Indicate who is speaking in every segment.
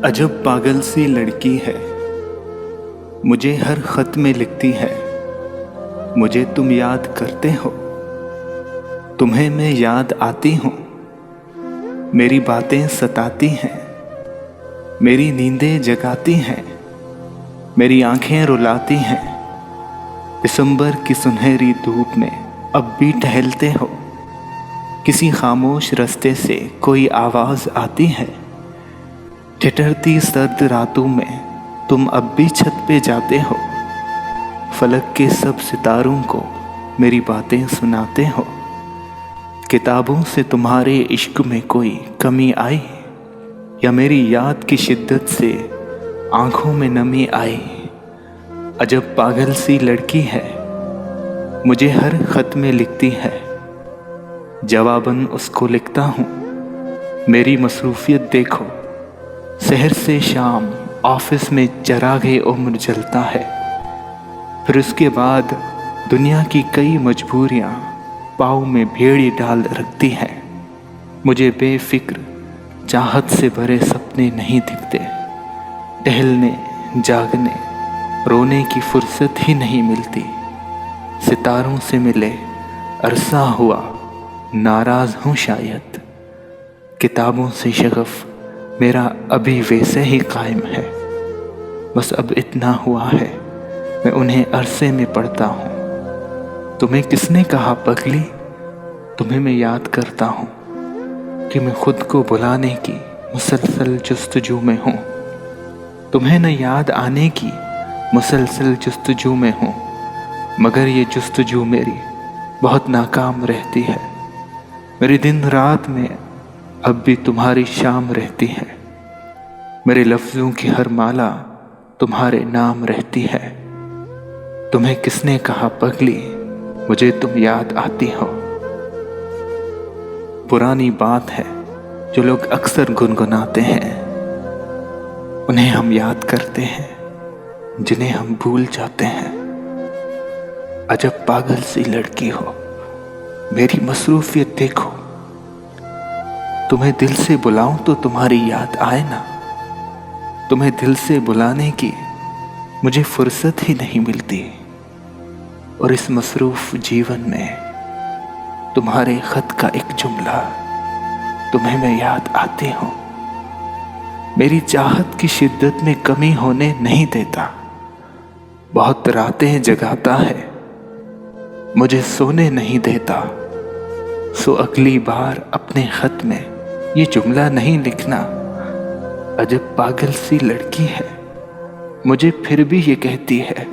Speaker 1: अजब पागल सी लड़की है, मुझे हर खत में लिखती है। मुझे तुम याद करते हो, तुम्हें मैं याद आती हूँ। मेरी बातें सताती हैं, मेरी नींदें जगाती हैं, मेरी आंखें रुलाती हैं। दिसंबर की सुनहरी धूप में अब भी टहलते हो, किसी खामोश रास्ते से कोई आवाज आती है। ठिठुरती सर्द रातों में तुम अब भी छत पे जाते हो, फलक के सब सितारों को मेरी बातें सुनाते हो। किताबों से तुम्हारे इश्क में कोई कमी आई, या मेरी याद की शिद्दत से आंखों में नमी आई। अजब पागल सी लड़की है, मुझे हर खत में लिखती है। जवाबन उसको लिखता हूँ, मेरी मसरूफियत देखो। शहर से शाम ऑफिस में चरागे उम्र जलता है, फिर उसके बाद दुनिया की कई मजबूरियां पाँव में भेड़ी डाल रखती है। मुझे बेफिक्र चाहत से भरे सपने नहीं दिखते, टहलने जागने रोने की फुर्सत ही नहीं मिलती। सितारों से मिले अरसा हुआ, नाराज हूँ शायद। किताबों से शगफ मेरा अभी वैसे ही कायम है, बस अब इतना हुआ है मैं उन्हें अरसे में पढ़ता हूँ। तुम्हें किसने कहा पगली, तुम्हें मैं याद करता हूँ कि मैं खुद को बुलाने की मुसलसल जुस्तजू में हूँ। तुम्हें न याद आने की मुसलसल जुस्तजू में हूँ, मगर ये जुस्तजू मेरी बहुत नाकाम रहती है। मेरे दिन रात में अब भी तुम्हारी शाम रहती है, मेरे लफ्ज़ों की हर माला तुम्हारे नाम रहती है। तुम्हें किसने कहा पगली, मुझे तुम याद आती हो। पुरानी बात है जो लोग अक्सर गुनगुनाते हैं, उन्हें हम याद करते हैं जिन्हें हम भूल जाते हैं। अजब पागल सी लड़की हो, मेरी मसरूफियत देखो। तुम्हें दिल से बुलाऊं तो तुम्हारी याद आए ना, तुम्हें दिल से बुलाने की मुझे फुर्सत ही नहीं मिलती। और इस मसरूफ जीवन में तुम्हारे खत का एक जुमला तुम्हें मैं याद आती हूँ। मेरी चाहत की शिद्दत में कमी होने नहीं देता, बहुत रातें जगाता है, मुझे सोने नहीं देता। सो अगली बार अपने खत में ये जुमला नहीं लिखना। अजब पागल सी लड़की है, मुझे फिर भी ये कहती है,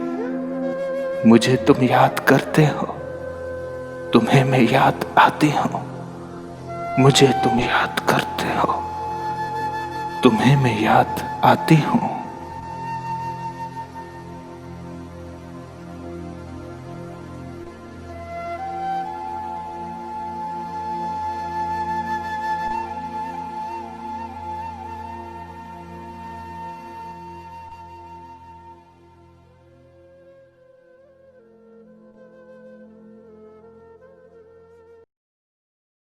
Speaker 1: मुझे तुम याद करते हो, तुम्हें मैं याद आती हूँ। मुझे तुम याद करते हो, तुम्हें मैं याद आती हूँ।